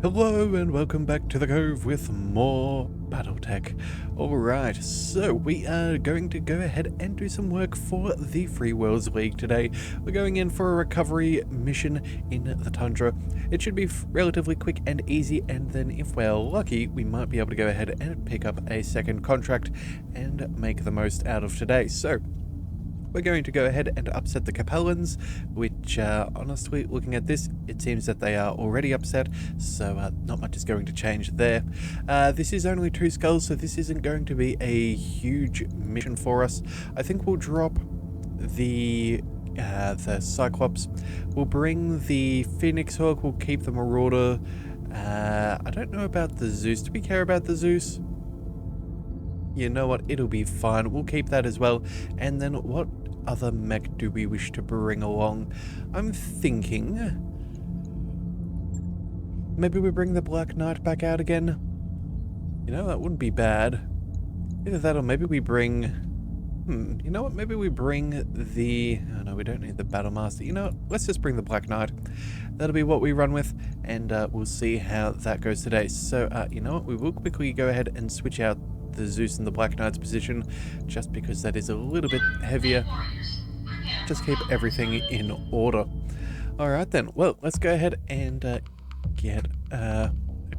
Hello and welcome back to the Cove with more BattleTech. Alright, so we are going to go ahead and do some work for the Free Worlds League today. We're going in for a recovery mission in the Tundra. It should be relatively quick and easy, and then if we're lucky, we might be able to go ahead and pick up a second contract and make the most out of today. So, we're going to go ahead and upset the Capellans, which, honestly, looking at this, it seems that they are already upset, so not much is going to change there. This is only 2 skulls, so this isn't going to be a huge mission for us. I think we'll drop the Cyclops. We'll bring the Phoenix Hawk, we'll keep the Marauder. I don't know about the Zeus. Do we care about the Zeus? You know what, it'll be fine. We'll keep that as well. And then what other mech do we wish to bring along? I'm thinking maybe we bring the Black Knight back out again. You know, that wouldn't be bad. Either that or maybe we bring... you know what, maybe we bring the... Oh no, we don't need the Battle Master. You know what, let's just bring the Black Knight. That'll be what we run with, and we'll see how that goes today. So, you know what, we will quickly go ahead and switch out the Zeus and the Black Knight's position, just because that is a little bit heavier. Just keep everything in order. Alright then, well, let's go ahead and get a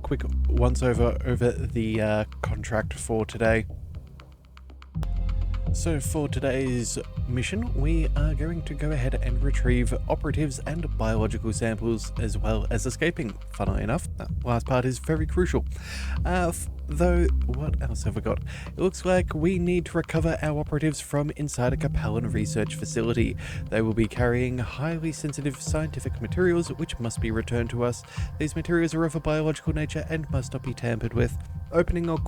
quick once-over over the contract for today. So for today's mission, we are going to go ahead and retrieve operatives and biological samples, as well as escaping. Funnily enough, that last part is very crucial. Though, what else have we got? It looks like we need to recover our operatives from inside a Capellan research facility. They will be carrying highly sensitive scientific materials which must be returned to us. These materials are of a biological nature and must not be tampered with. Opening or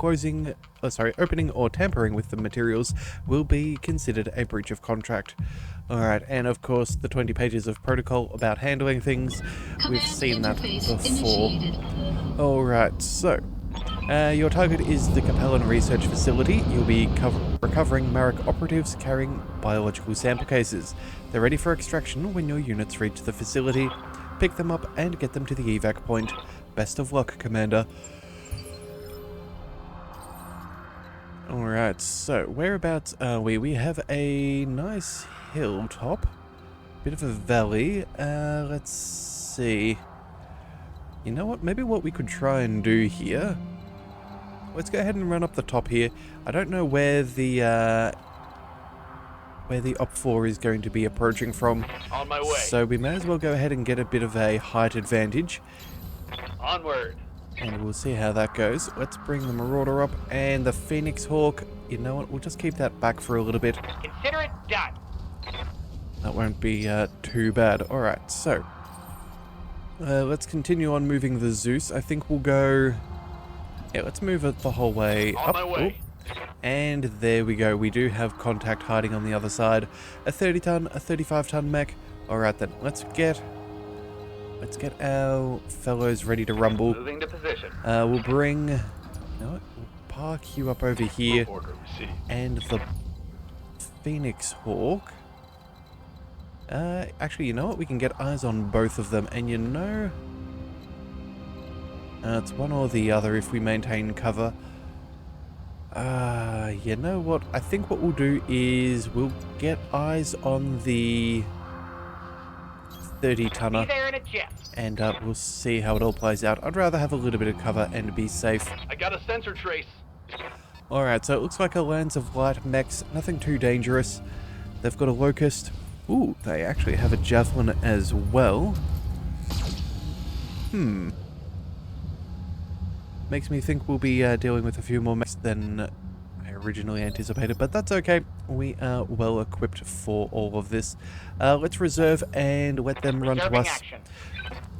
tampering with the materials will be considered a breach of contract. Alright, and of course the 20 pages of protocol about handling things. We've seen that before. Alright, so your target is the Capellan Research Facility. You'll be recovering Marek operatives carrying biological sample cases. They're ready for extraction when your units reach the facility. Pick them up and get them to the evac point. Best of luck, Commander. Alright, so whereabouts are we? We have a nice hilltop. Bit of a valley. Let's see. You know what? Maybe what we could try and do here. Let's go ahead and run up the top here. I don't know where the Op4 is going to be approaching from. On my way. So we may as well go ahead and get a bit of a height advantage. Onward. And we'll see how that goes. Let's bring the Marauder up and the Phoenix Hawk. You know what? We'll just keep that back for a little bit. Consider it done. That won't be too bad. Alright, so let's continue on moving the Zeus. I think we'll go... Yeah, let's move it the whole way up. On my way. And there we go. We do have contact hiding on the other side. A 30-ton, a 35-ton mech. Alright then, let's get our fellows ready to rumble. Moving to position. We'll bring... You know what? We'll park you up over here. Order received. And the Phoenix Hawk. Actually, you know what? We can get eyes on both of them. And you know... it's one or the other if we maintain cover. You know what? I think what we'll do is we'll get eyes on the 30-tonner. Be there in a jet. And we'll see how it all plays out. I'd rather have a little bit of cover and be safe. I got a sensor trace. Alright, so it looks like a Lands of Light mechs. Nothing too dangerous. They've got a Locust. Ooh, they actually have a Javelin as well. Makes me think we'll be dealing with a few more mechs than I originally anticipated, but that's okay. We are well equipped for all of this. Let's reserve and let them run to us. Action.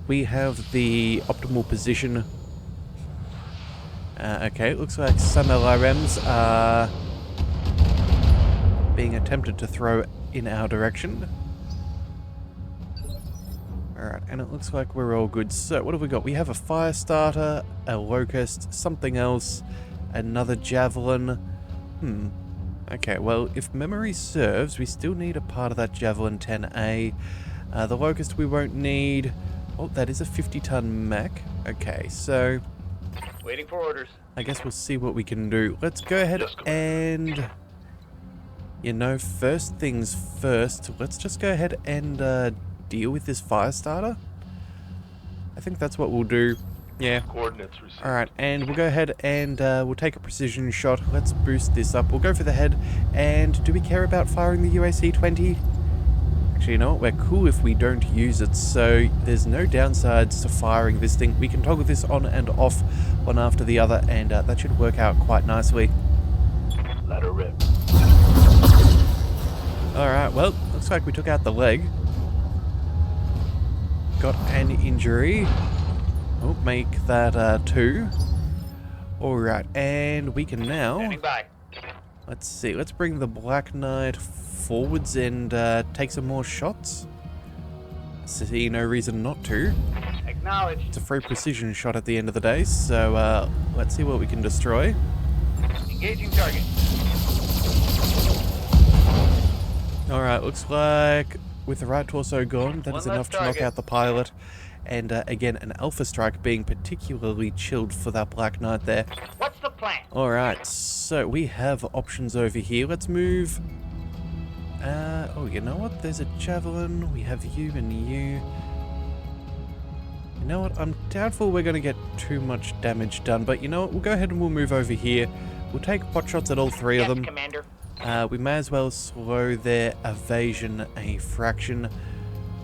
We have the optimal position. Okay, it looks like some LRMs are being attempted to throw in our direction. Alright, and it looks like we're all good. So, what have we got? We have a fire starter, a Locust, something else, another Javelin. Okay, well, if memory serves, we still need a part of that Javelin 10A. The Locust we won't need. Oh, that is a 50-ton mech. Okay, so Waiting for orders. I guess we'll see what we can do. Let's go ahead and, you know, first things first, let's just go ahead and deal with this fire starter. I think that's what we'll do. Yeah. Coordinates received. Alright, and we'll go ahead and we'll take a precision shot. Let's boost this up. We'll go for the head. And do we care about firing the UAC-20? Actually, you know what? We're cool if we don't use it. So there's no downsides to firing this thing. We can toggle this on and off one after the other, and that should work out quite nicely. Let her rip. Alright, well, looks like we took out the leg. Got an injury. Oh, make that 2. Alright, and we can now... Standing by. Let's see, let's bring the Black Knight forwards and take some more shots. See no reason not to. Acknowledged. It's a free precision shot at the end of the day, so let's see what we can destroy. Engaging target. Alright, looks like with the right torso gone, that is One enough less to knock target. out the pilot. And again, an Alpha Strike being particularly chilled for that Black Knight there. What's the plan? Alright, so we have options over here. Let's move. Oh, you know what? There's a Javelin. We have you and you. You know what? I'm doubtful we're going to get too much damage done, but you know what? We'll go ahead and we'll move over here. We'll take pot shots at all 3 of Yes, them. Commander. We may as well slow their evasion a fraction.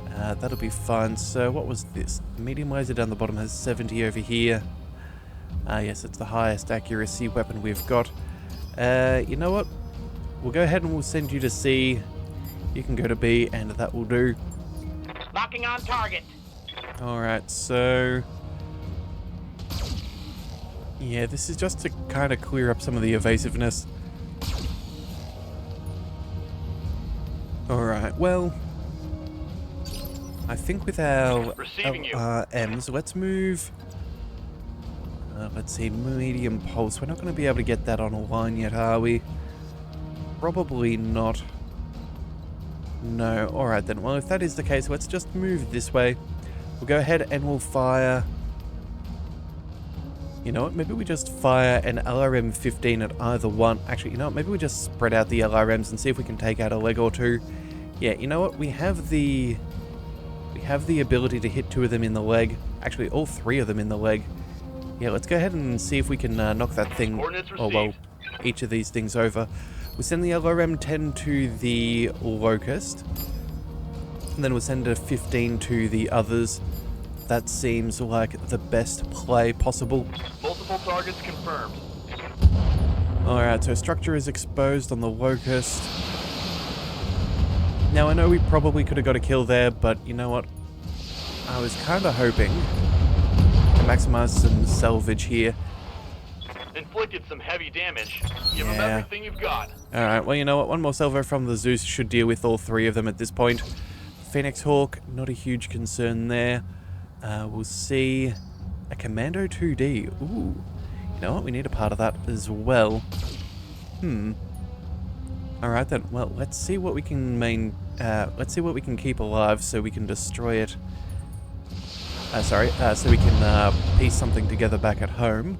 That'll be fun. So what was this? Medium laser down the bottom has 70 over here. Yes, it's the highest accuracy weapon we've got. You know what? We'll go ahead and we'll send you to C. You can go to B, and that will do. Locking on target. Alright, so... yeah, this is just to kind of clear up some of the evasiveness. Alright, well... I think with our Receiving you. M's, let's move... let's see, medium pulse. We're not going to be able to get that on a line yet, are we? Probably not. No. Alright then. Well, if that is the case, let's just move this way. We'll go ahead and we'll fire... you know what? Maybe we just fire an LRM-15 at either one. Actually, you know what? Maybe we just spread out the LRMs and see if we can take out a leg or 2. Yeah, you know what? We have the ability to hit 2 of them in the leg. Actually, all 3 of them in the leg. Yeah, let's go ahead and see if we can knock that thing, Coordinates or well, received. each of these things over. We'll send the LRM-10 to the Locust, and then we'll send a 15 to the others. That seems like the best play possible. Multiple targets confirmed. Alright, so structure is exposed on the Locust. Now, I know we probably could have got a kill there, but you know what? I was kind of hoping to maximize some salvage here. Inflicted some heavy damage. Give them Yeah. everything you've got. Alright, well, you know what? One more salvo from the Zeus should deal with all 3 of them at this point. Phoenix Hawk, not a huge concern there. We'll see a Commando 2D. Ooh. You know what? We need a part of that as well. Alright then. Well, let's see what we can let's see what we can keep alive so we can destroy it. So we can piece something together back at home.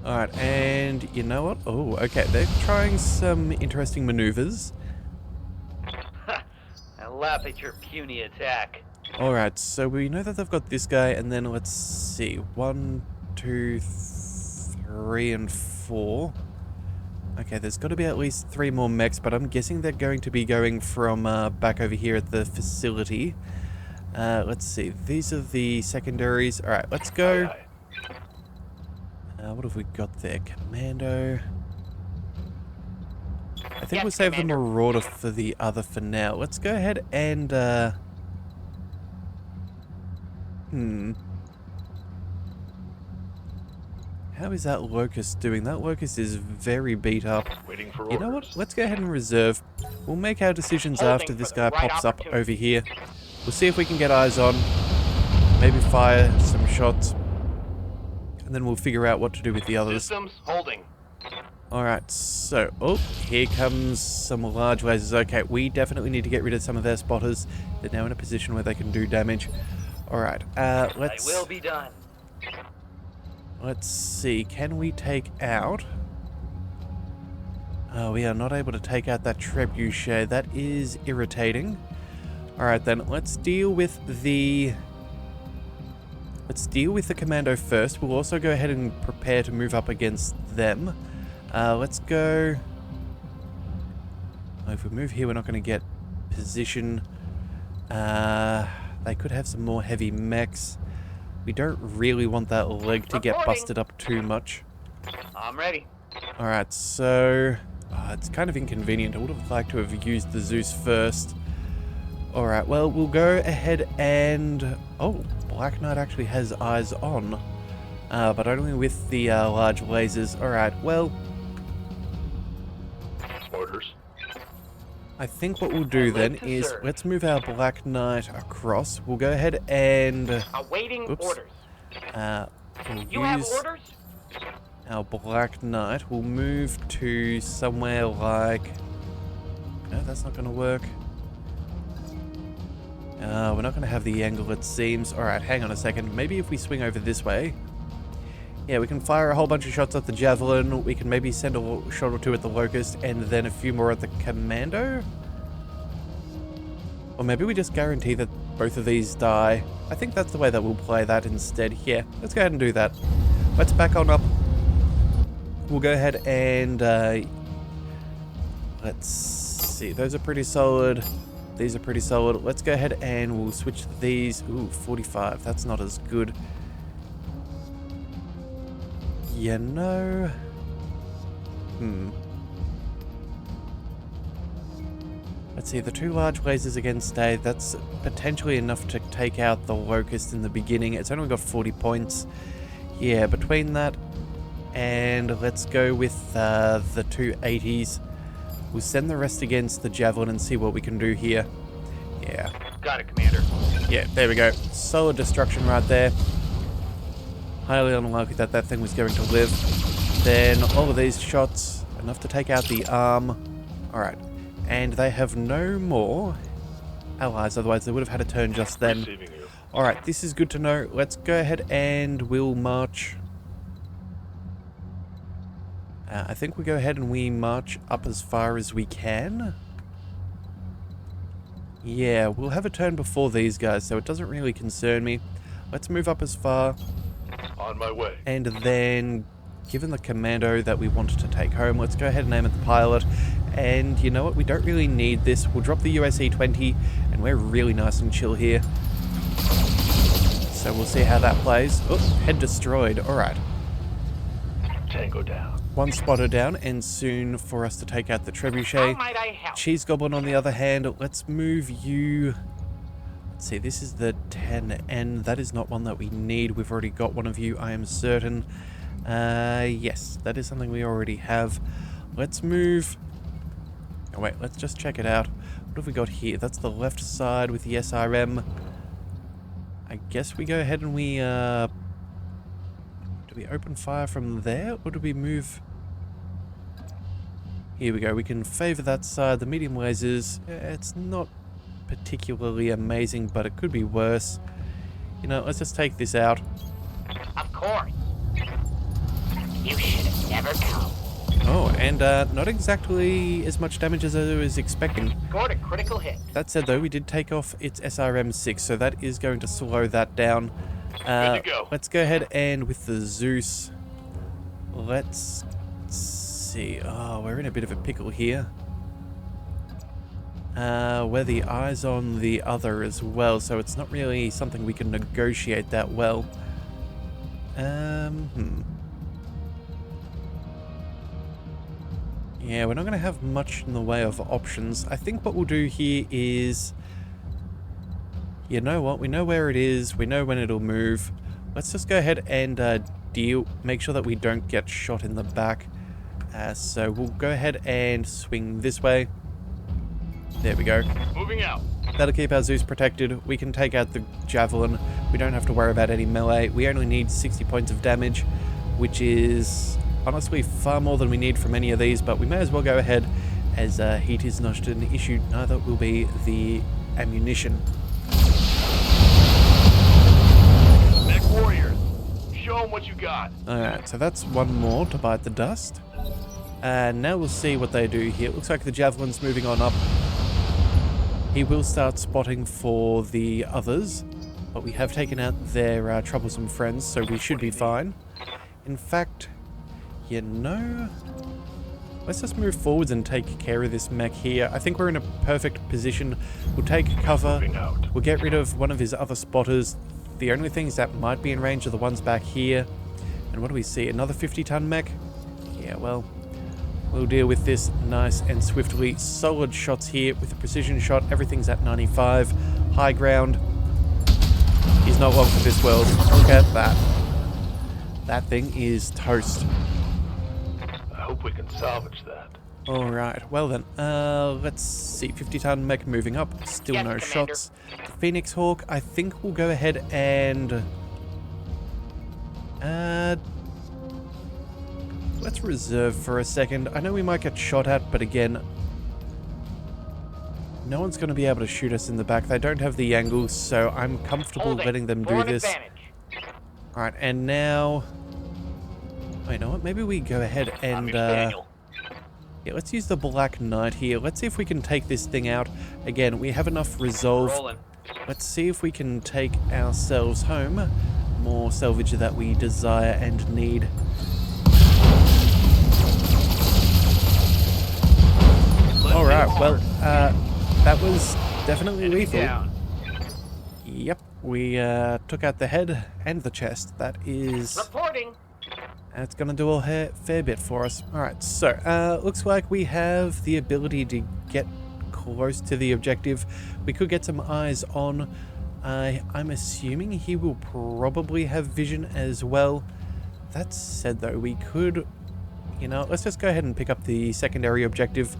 Alright, and you know what? Oh, okay, they're trying some interesting maneuvers. I laugh at your puny attack. Alright, so we know that they've got this guy, and then let's see. 1, 2, 3, and 4. Okay, there's got to be at least 3 more mechs, but I'm guessing they're going to be going from back over here at the facility. Let's see. These are the secondaries. Alright, let's go. Aye, aye. What have we got there? Commando. I think Yes, we'll save Commander. the Marauder for the other for now. Let's go ahead and... How is that Locust doing? That Locust is very beat up. Waiting for You orders. know what? Let's go ahead and reserve. We'll make our decisions Holding after this for guy the right pops up opportunity. over here. We'll see if we can get eyes on. Maybe fire some shots. And then we'll figure out what to do with the others. Systems holding. Alright, so... oh, here comes some large lasers. Okay, we definitely need to get rid of some of their spotters. They're now in a position where they can do damage. Alright, I let's... will be done. Let's see, can we take out... we are not able to take out that trebuchet. That is irritating. Alright then, let's deal with the... Let's deal with the commando first. We'll also go ahead and prepare to move up against them. Let's go... If we move here, we're not going to get position. They could have some more heavy mechs. We don't really want that leg to get busted up too much. I'm ready. Alright, so... it's kind of inconvenient. I would have liked to have used the Zeus first. Alright, well, we'll go ahead and... Oh, Black Knight actually has eyes on. But only with the large lasers. Alright, well... Orders. I think what we'll do then is... Let's move our Black Knight across. We'll go ahead and... Awaiting orders. We'll You have use orders? our Black Knight. We'll move to somewhere like... No, that's not going to work. We're not going to have the angle, it seems. Alright, hang on a second. Maybe if we swing over this way... Yeah, we can fire a whole bunch of shots at the Javelin. We can maybe send a shot or two at the Locust, and then a few more at the Commando? Or maybe we just guarantee that both of these die. I think that's the way that we'll play that instead. Yeah, let's go ahead and do that. Let's back on up. We'll go ahead and... let's see. Those are pretty solid. These are pretty solid. Let's go ahead and we'll switch these. Ooh, 45. That's not as good. You know... Let's see, the two large lasers again stay. That's potentially enough to take out the Locust in the beginning. It's only got 40 points. Yeah, between that and let's go with the two 80s. We'll send the rest against the Javelin and see what we can do here. Yeah. Got it, Commander. Yeah, there we go. Solid destruction right there. Highly unlikely that that thing was going to live. Then all of these shots, enough to take out the arm. Alright. And they have no more allies, otherwise they would have had a turn just then. Alright, this is good to know. Let's go ahead and we'll march. I think we go ahead and we march up as far as we can. Yeah, we'll have a turn before these guys, so it doesn't really concern me. Let's move up as far. On my way. And then, given the commando that we wanted to take home, let's go ahead and aim at the pilot. And you know what? We don't really need this. We'll drop the USE-20, and we're really nice and chill here. So we'll see how that plays. Oh, head destroyed. Alright. Tango down. One spotter down, and soon for us to take out the trebuchet. How might I help? Cheese Goblin, on the other hand, let's move you... Let's see, this is the 10N. That is not one that we need. We've already got one of you, I am certain. Yes, that is something we already have. Let's move... Oh, wait, let's just check it out. What have we got here? That's the left side with the SRM. I guess we go ahead and we... Do we open fire from there, or do we move... Here we go, we can favour that side. The medium lasers, it's not particularly amazing, but it could be worse. You know, let's just take this out. Of course. You should have never come. Oh, and not exactly as much damage as I was expecting. Scored a critical hit. That said, though, we did take off its SRM-6, so that is going to slow that down. Good to go. Let's go ahead and with the Zeus, let's see. Oh, we're in a bit of a pickle here. Where the eye's on the other as well, so it's not really something we can negotiate that well. Yeah, we're not going to have much in the way of options. I think what we'll do here is... You know what? We know where it is. We know when it'll move. Let's just go ahead and make sure that we don't get shot in the back. So we'll go ahead and swing this way. There we go. Moving out. That'll keep our Zeus protected. We can take out the Javelin. We don't have to worry about any melee. We only need 60 points of damage, which is honestly far more than we need from any of these, but we may as well go ahead as heat is not an issue. Neither will be the ammunition. what you got. Alright, so that's one more to bite the dust. And now we'll see what they do here. It looks like the javelin's moving on up. He will start spotting for the others, but we have taken out their troublesome friends, so we should be fine. In fact, you know, let's just move forwards and take care of this mech here. I think we're in a perfect position. We'll take cover. We'll get rid of one of his other spotters. The only things that might be in range are the ones back here. And what do we see? Another 50-ton mech? Yeah, well, we'll deal with this nice and swiftly. Solid shots here with a precision shot. Everything's at 95. High ground. He's not long for this world. Look at that. That thing is toast. I hope we can salvage that. Alright, well then, let's see. 50-ton mech moving up. Still Yes, no Commander. shots. The Phoenix Hawk, I think we'll go ahead and... let's reserve for a second. I know we might get shot at, but again, no one's going to be able to shoot us in the back. They don't have the angle, so I'm comfortable Hold it. letting them For do an this. advantage. Alright, and now... Oh, you know what? Maybe we go ahead and... yeah, let's use the Black Knight here. Let's see if we can take this thing out. Again, we have enough resolve. Rolling. Let's see if we can take ourselves home. More salvage that we desire and need. Alright, well, that was definitely lethal. Down. Yep, we took out the head and the chest. That is... Reporting. That's going to do a fair bit for us. Alright, so, looks like we have the ability to get close to the objective. We could get some eyes on... I'm assuming he will probably have vision as well. That said, though, we could... You know, let's just go ahead and pick up the secondary objective.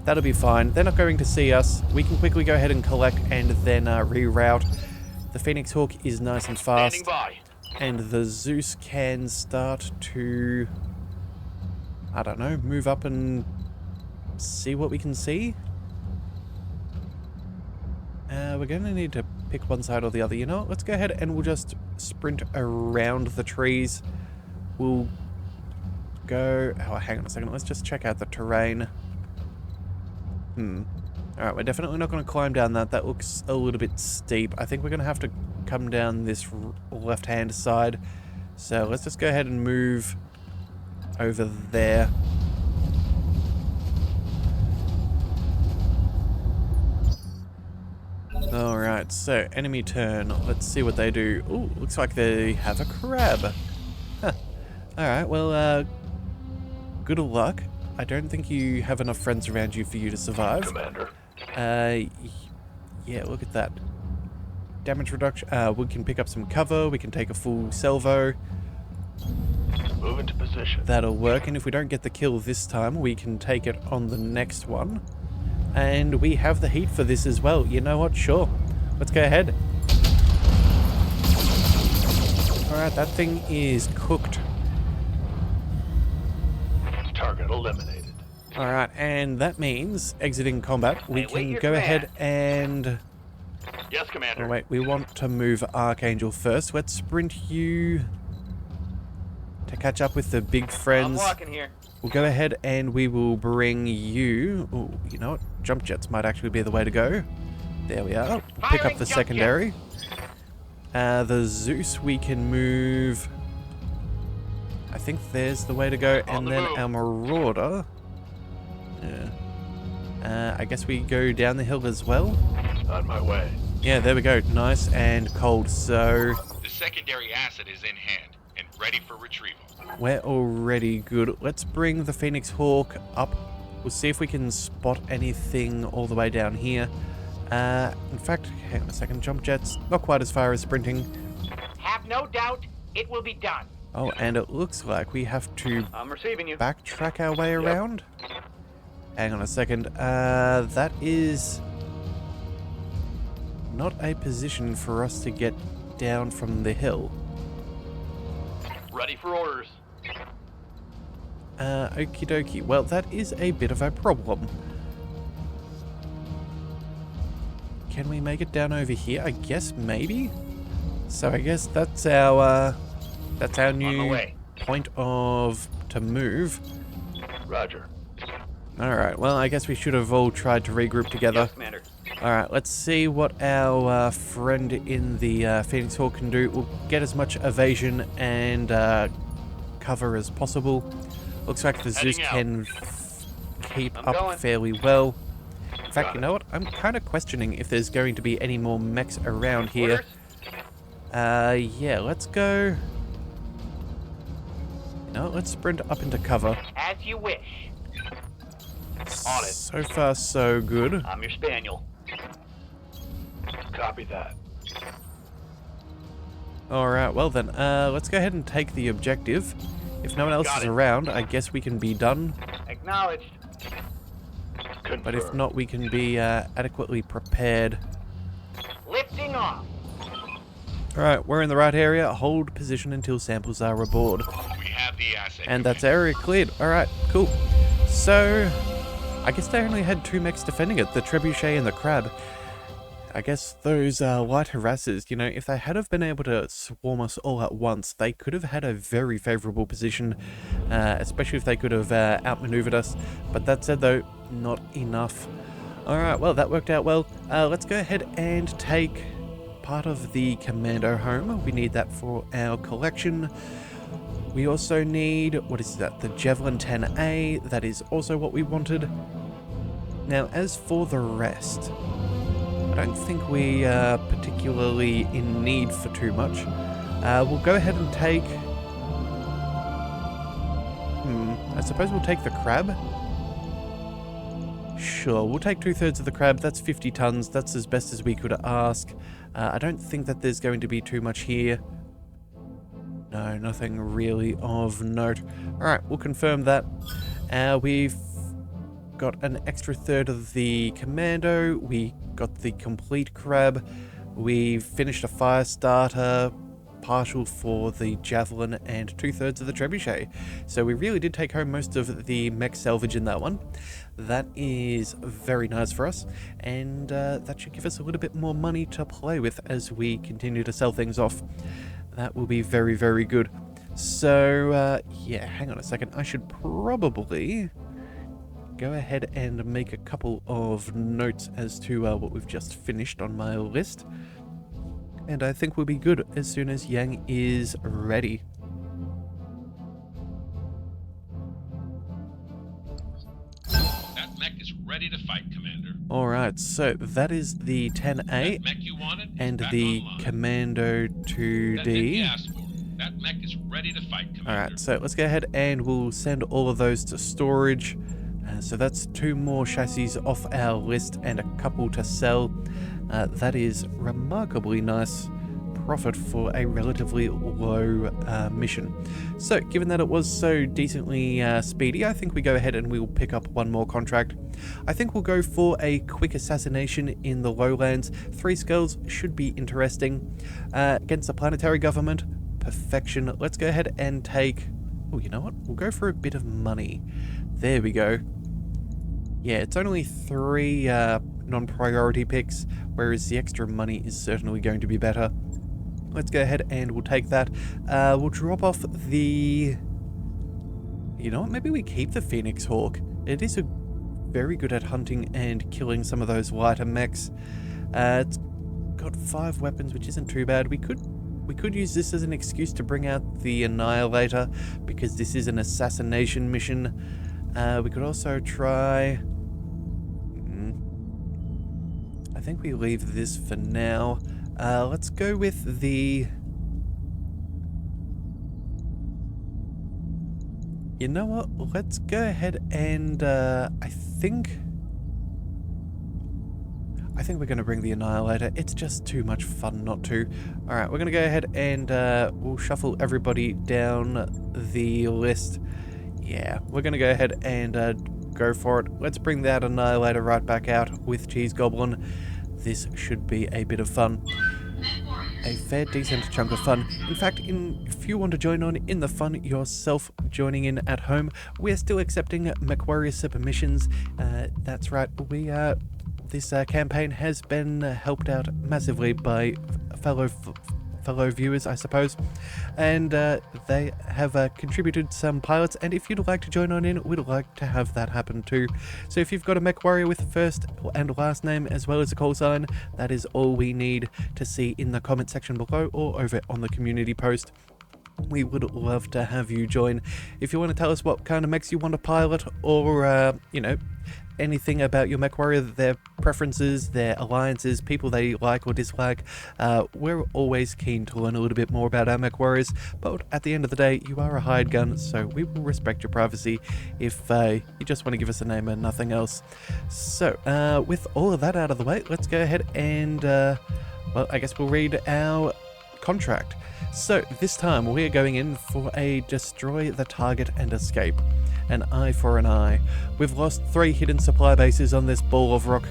That'll be fine. They're not going to see us. We can quickly go ahead and collect and then reroute. The Phoenix Hawk is nice and fast. Standing by. And the Zeus can start to, I don't know, move up and see what we can see. We're going to need to pick one side or the other. You know what? Let's go ahead and we'll just sprint around the trees. We'll go... Oh, hang on a second. Let's just check out the terrain. Alright, we're definitely not going to climb down that. That looks a little bit steep. I think we're going to have to come down this left-hand side. So let's just go ahead and move over there. Alright, so enemy turn. Let's see what they do. Ooh, looks like they have a crab. Huh. Alright, well, good luck. I don't think you have enough friends around you for you to survive. Commander. Yeah, look at that. Damage reduction. We can pick up some cover. We can take a full salvo. Move into position. That'll work. And if we don't get the kill this time, we can take it on the next one. And we have the heat for this as well. You know what? Sure. Let's go ahead. Alright, that thing is cooked. Target eliminated. Alright, and that means exiting combat. We Await can your go command. ahead and... Yes, Commander. Oh, wait, we want to move Archangel first. Let's sprint you to catch up with the big I'm friends. walking here. We'll go ahead and we will bring you... Oh, you know what? Jump jets might actually be the way to go. There we are. We'll pick up Firing the jump secondary. The Zeus we can move... I think there's the way to go. On And the then move. our Marauder... Yeah. I guess we go down the hill as well. On my way. Yeah, there we go. Nice and cold. So The secondary asset is in hand and ready for retrieval. we're already good. Let's bring the Phoenix Hawk up. We'll see if we can spot anything all the way down here. In fact, hang on a second. Jump jets, not quite as far as sprinting. Have no doubt it will be done. Oh, and it looks like we have to I'm receiving you. backtrack our way around. Hang on a second. That is not a position for us to get down from the hill. Ready for orders. Okie dokie. Well, that is a bit of a problem. Can we make it down over here? I guess maybe. So I guess that's our That's our On my new way. point of to move. Roger. Alright, well, I guess we should have all tried to regroup together. Yes, Commander. Alright, let's see what our friend in the Phoenix Hawk can do. We'll get as much evasion and cover as possible. Looks like the Zeus Heading can keep I'm up going. fairly well. In fact, Got you it. know what? I'm kind of questioning if there's going to be any more mechs around here. Orders? Yeah, let's go. No, let's sprint up into cover. As you wish. On it. So far, so good. I'm your spaniel. Copy that. Alright, well then, let's go ahead and take the objective. If no one else Got is it. around, I guess we can be done. Acknowledged. Confirm. But if not, we can be adequately prepared. Lifting off. Alright, we're in the right area. Hold position until samples are aboard. We have the asset. And that's area cleared. Alright, cool. So, I guess they only had 2 mechs defending it, the Trebuchet and the Crab. I guess those light harassers, you know, if they had have been able to swarm us all at once, they could have had a very favourable position, especially if they could have outmaneuvered us. But that said though, not enough. Alright, well that worked out well. Let's go ahead and take part of the Commando home. We need that for our collection. We also need, what is that, the Javelin 10A, that is also what we wanted. Now as for the rest, I don't think we are particularly in need for too much. We'll go ahead and take... I suppose we'll take the Crab. Sure, we'll take 2/3 of the Crab. That's 50 tons. That's as best as we could ask. I don't think that there's going to be too much here. No, nothing really of note. Alright, we'll confirm that. We've got an extra 1/3 of the Commando. We got the complete Crab. We finished a fire starter, partial for the Javelin, and 2/3 of the Trebuchet. So we really did take home most of the mech salvage in that one. That is very nice for us, and that should give us a little bit more money to play with as we continue to sell things off. That will be very, very good. So, yeah, hang on a second. I should probably go ahead and make a couple of notes as to what we've just finished on my list. And I think we'll be good as soon as Yang is ready. That mech is ready to fight, Commander. Alright, so that is the 10A That mech you wanted is and back the online. Commando That mech you 2D. asked for. That mech is ready to fight, Commander. Alright, so let's go ahead and we'll send all of those to storage. So that's 2 more chassis off our list and a couple to sell. That is remarkably nice profit for a relatively low mission. So given that it was so decently speedy, I think we go ahead and we'll pick up 1 more contract. I think we'll go for a quick assassination in the lowlands. 3 skulls should be interesting. Against the planetary government, perfection. Let's go ahead and take... Oh, you know what? We'll go for a bit of money. There we go. Yeah, it's only 3 non-priority picks, whereas the extra money is certainly going to be better. Let's go ahead and we'll take that. We'll drop off the... You know what? Maybe we keep the Phoenix Hawk. It is very good at hunting and killing some of those lighter mechs. It's got 5 weapons, which isn't too bad. We could use this as an excuse to bring out the Annihilator, because this is an assassination mission. We could also try... I think we leave this for now. Let's go with the... You know what? Let's go ahead and I think we're going to bring the Annihilator. It's just too much fun not to. Alright, we're going to go ahead and we'll shuffle everybody down the list. Yeah, we're going to go ahead and go for it. Let's bring that Annihilator right back out with Cheese Goblin. This should be a bit of fun. A fair decent chunk of fun. In fact, if you want to join on in the fun yourself, joining in at home, we're still accepting MechWarrior submissions. That's right, this campaign has been helped out massively by fellow fellow viewers, I suppose. And they have contributed some pilots, and if you'd like to join on in, we'd like to have that happen too. So if you've got a MechWarrior with first and last name as well as a call sign, that is all we need to see in the comment section below or over on the community post. We would love to have you join. If you want to tell us what kind of mechs you want to pilot, or you know, anything about your MechWarrior, their preferences, their alliances, people they like or dislike, we're always keen to learn a little bit more about our MechWarriors. But at the end of the day, you are a hired gun, so we will respect your privacy if you just want to give us a name and nothing else. So with all of that out of the way, let's go ahead and well, I guess we'll read our contract. So this time we are going in for a destroy the target and escape. An eye for an eye. We've lost 3 hidden supply bases on this ball of rock,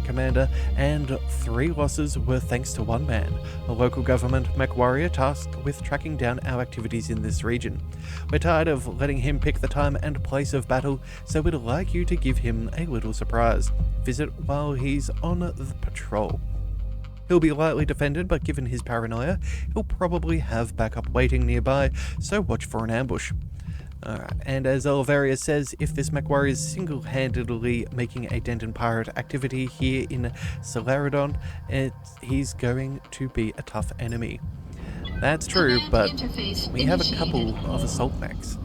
Commander, and 3 losses were thanks to 1 man, a local government MechWarrior tasked with tracking down our activities in this region. We're tired of letting him pick the time and place of battle, so we'd like you to give him a little surprise. Visit while he's on the patrol. He'll be lightly defended, but given his paranoia, he'll probably have backup waiting nearby, so watch for an ambush. Alright, and as Elvaria says, if this MechWarrior is single-handedly making a dent in pirate activity here in Celaridon, he's going to be a tough enemy. That's true, but we have a couple of assault mechs.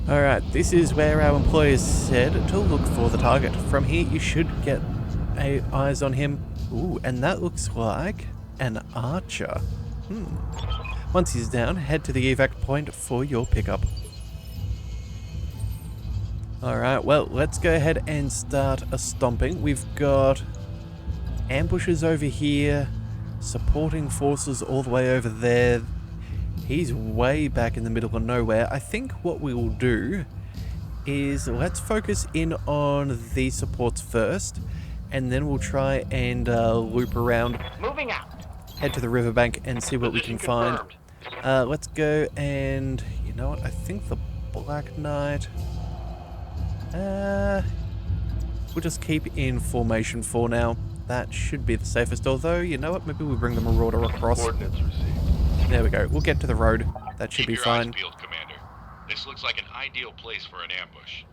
Alright, this is where our employers said to look for the target. From here you should get eyes on him. Ooh, and that looks like an archer. Once he's down, head to the evac point for your pickup. Alright, well, let's go ahead and start a stomping. We've got ambushes over here, supporting forces all the way over there. He's way back in the middle of nowhere. I think what we will do is let's focus in on the supports first, and then we'll try and loop around. Moving out. Head to the riverbank and see what we can find. Let's go and, you know what, I think the Black Knight... we'll just keep in formation for now. That should be the safest, although, you know what, maybe we bring the Marauder across. Coordinates received. There we go, we'll get to the road. That should Keep be your fine. eyes peeled, Commander. This looks like an ideal place for an ambush.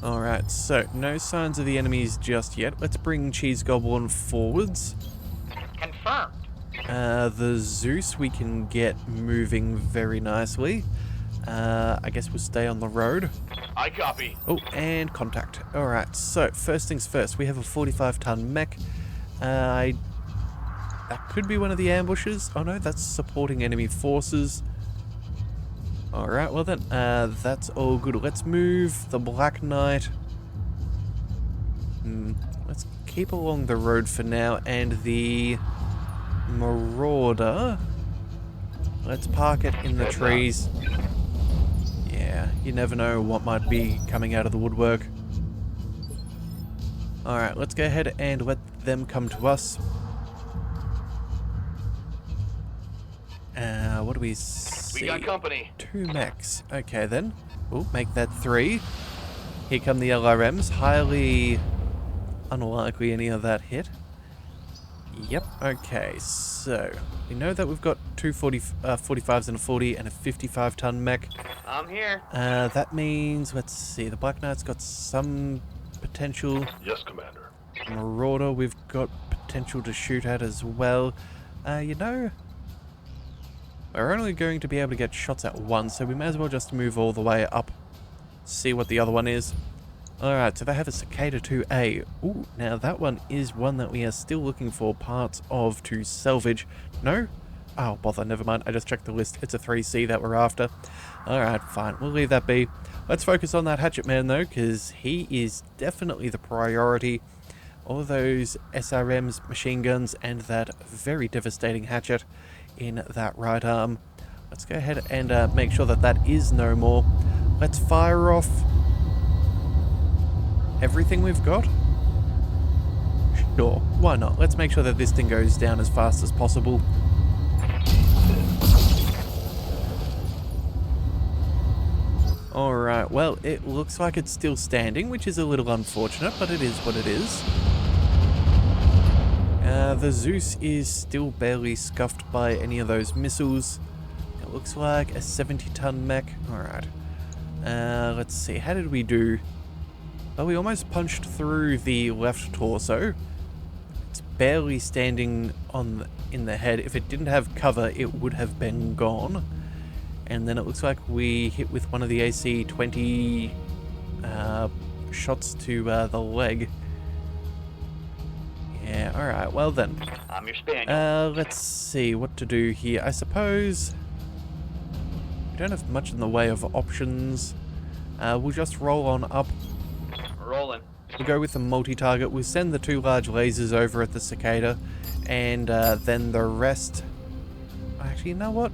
Alright, so no signs of the enemies just yet. Let's bring Cheese Goblin forwards. Confirmed. The Zeus we can get moving very nicely. I guess we'll stay on the road. I copy. Oh, and contact. Alright, so first things first, we have a 45-ton mech. That could be one of the ambushes. Oh no, that's supporting enemy forces. Alright, well then, that's all good. Let's move the Black Knight. Let's keep along the road for now, and the Marauder, let's park it in the trees. Yeah, you never know what might be coming out of the woodwork. Alright, let's go ahead and let them come to us. What do we see? We got company. 2 mechs. Okay then. We'll make that 3. Here come the LRMs. Highly unlikely any of that hit. Yep. Okay, so we know that we've got 2 45s and a 40 and a 55-ton mech. I'm here. That means, let's see, the Black Knight's got some potential. Yes, Commander. Marauder we've got potential to shoot at as well. You know, we're only going to be able to get shots at one, so we may as well just move all the way up, see what the other one is. Alright, so they have a Cicada 2A. Ooh, now that one is one that we are still looking for parts of to salvage. No? Oh, bother, never mind. I just checked the list. It's a 3C that we're after. Alright, fine. We'll leave that be. Let's focus on that Hatchet Man, though, because he is definitely the priority. All those SRMs, machine guns, and that very devastating hatchet in that right arm. Let's go ahead and make sure that that is no more. Let's fire off everything we've got. Sure, why not? Let's make sure that this thing goes down as fast as possible. Alright, well, it looks like it's still standing, which is a little unfortunate, but it is what it is. The Zeus is still barely scuffed by any of those missiles. It looks like a 70-ton mech. Alright. Let's see. How did we do? Well, we almost punched through the left torso. It's barely standing in the head. If it didn't have cover, it would have been gone. And then it looks like we hit with one of the AC-20 shots to the leg. Yeah, alright, well then. I'm your spaniel. Let's see what to do here. I suppose we don't have much in the way of options. We'll just roll on up. Rolling. We'll go with the multi-target. We'll send the 2 large lasers over at the cicada. And then the rest... Actually, you know what?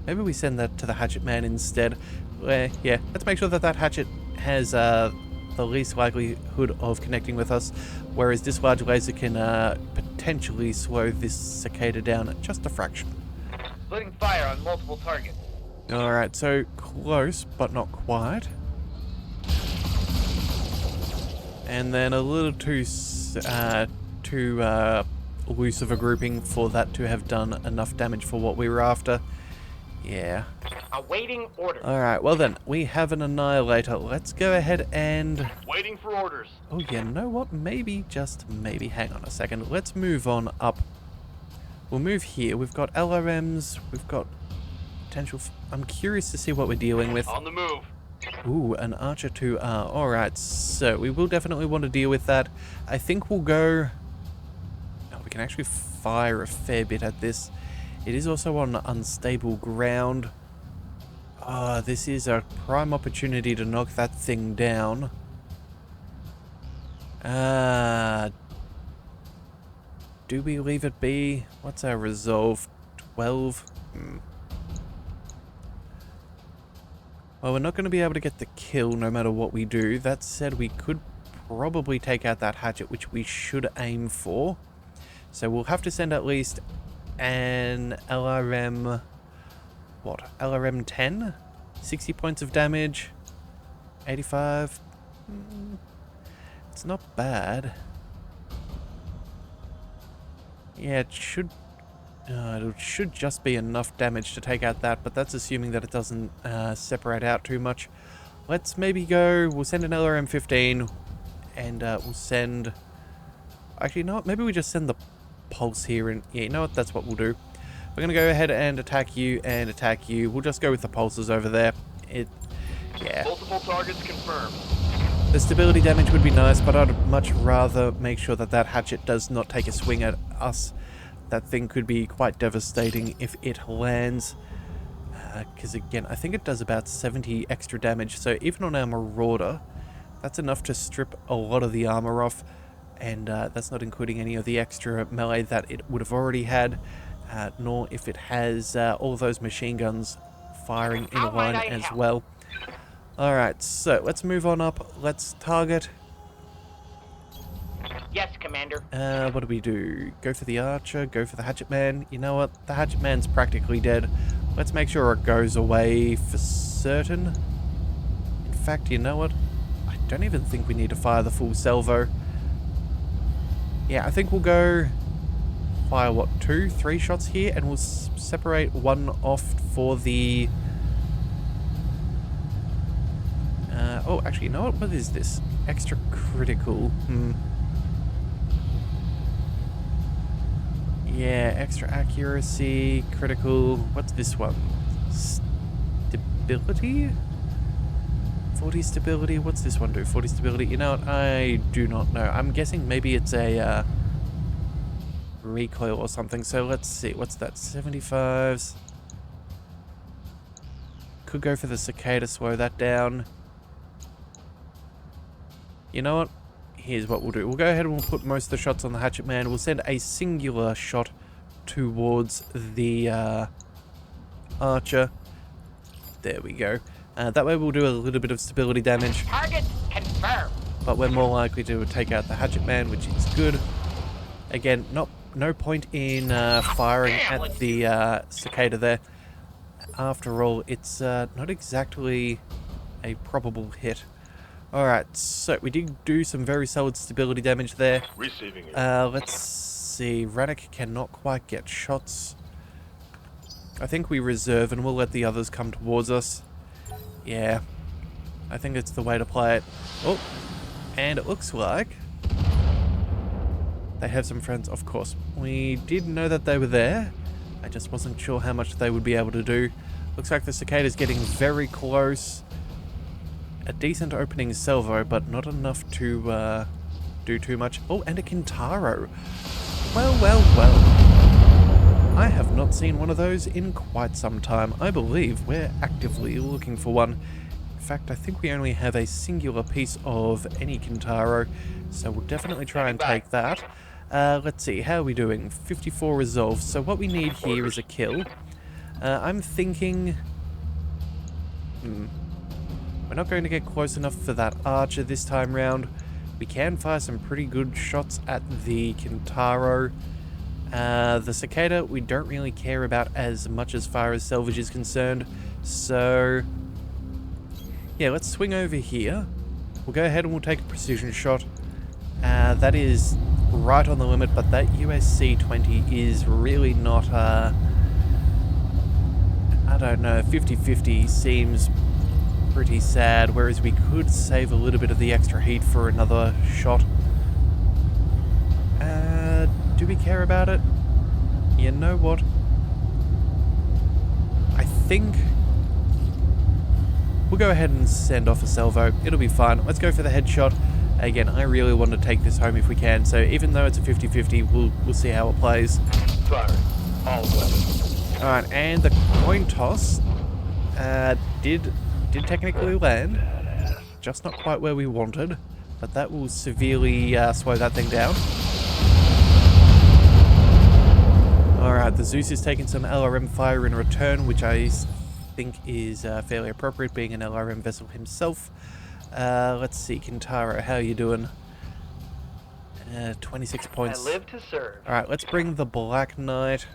Maybe we send that to the hatchet man instead. Yeah, let's make sure that that hatchet has the least likelihood of connecting with us, whereas this large laser can potentially slow this cicada down just a fraction. Splitting fire on multiple targets. Alright, so close, but not quite. And then a little too loose of a grouping for that to have done enough damage for what we were after. Yeah. Awaiting orders. Alright, well then, we have an annihilator. Let's go ahead and... Waiting for orders. Oh, you know what? Maybe, just maybe, hang on a second. Let's move on up. We'll move here. We've got LRMs. We've got potential... I'm curious to see what we're dealing with. On the move. Ooh, an Archer 2R. Alright, so we will definitely want to deal with that. I think we'll go... Oh, we can actually fire a fair bit at this. It is also on unstable ground. This is a prime opportunity to knock that thing down. Do we leave it be? What's our resolve? 12? Well, we're not going to be able to get the kill no matter what we do. That said, we could probably take out that hatchet, which we should aim for. So we'll have to send at least an LRM... What? LRM 10? 60 points of damage. 85. It's not bad. Yeah, it should just be enough damage to take out that, but that's assuming that it doesn't separate out too much. Let's maybe go... We'll send an LRM 15, and we'll send... Actually, you know what? Maybe we just send the pulse here, and yeah, you know what? That's what we'll do. We're going to go ahead and attack you and attack you. We'll just go with the pulses over there. Yeah. Multiple targets confirmed. The stability damage would be nice, but I'd much rather make sure that that hatchet does not take a swing at us. That thing could be quite devastating if it lands. Because again, I think it does about 70 extra damage. So even on our Marauder, that's enough to strip a lot of the armor off. And that's not including any of the extra melee that it would have already had. Nor if it has all of those machine guns firing in a line as well. Alright, so let's move on up. Let's target. Yes, Commander. What do we do? Go for the Archer, go for the Hatchet Man. You know what? The Hatchet Man's practically dead. Let's make sure it goes away for certain. In fact, you know what? I don't even think we need to fire the full salvo. Yeah, I think we'll go... Fire, what, 2, 3 shots here, and we'll separate one off for the... oh, actually, you know what? What is this? Extra critical. Yeah, extra accuracy, critical. What's this one? Stability? 40 stability? What's this one do? 40 stability? You know what? I do not know. I'm guessing maybe it's a... recoil or something. So let's see, what's that? 75s. Could go for the cicada, slow that down. You know what? Here's what we'll do. We'll go ahead and we'll put most of the shots on the Hatchet Man. We'll send a singular shot towards the Archer. There we go. That way we'll do a little bit of stability damage. Target confirmed. But we're more likely to take out the Hatchet Man, which is good. Again, no point in firing at the cicada there. After all, it's not exactly a probable hit. Alright, so we did do some very solid stability damage there. Receiving you. Let's see. Radek cannot quite get shots. I think we reserve and we'll let the others come towards us. Yeah. I think it's the way to play it. Oh, and it looks like they have some friends, of course. We did know that they were there. I just wasn't sure how much they would be able to do. Looks like the cicada's getting very close. A decent opening salvo, but not enough to do too much. Oh, and a Kintaro. Well, well, well. I have not seen one of those in quite some time. I believe we're actively looking for one. In fact, I think we only have a singular piece of any Kintaro, so we'll definitely try and take that. Let's see, how are we doing? 54 resolve. So what we need here is a kill. I'm thinking... We're not going to get close enough for that archer this time round. We can fire some pretty good shots at the Kintaro. The cicada we don't really care about as much as far as salvage is concerned. So, yeah, let's swing over here. We'll go ahead and we'll take a precision shot. That is right on the limit, but that USC-20 is really not, I don't know, 50-50 seems pretty sad, whereas we could save a little bit of the extra heat for another shot. Do we care about it? You know what? I think we'll go ahead and send off a salvo. It'll be fine. Let's go for the headshot. Again, I really want to take this home if we can, so even though it's a 50-50, we'll see how it plays. Firing. All weapons. Alright, and the coin toss did technically land. Just not quite where we wanted, but that will severely slow that thing down. Alright, the Zeus is taking some LRM fire in return, which I think is fairly appropriate, being an LRM vessel himself. Let's see, Kintaro, how are you doing? 26 points. I live to serve. Alright, let's bring the Black Knight.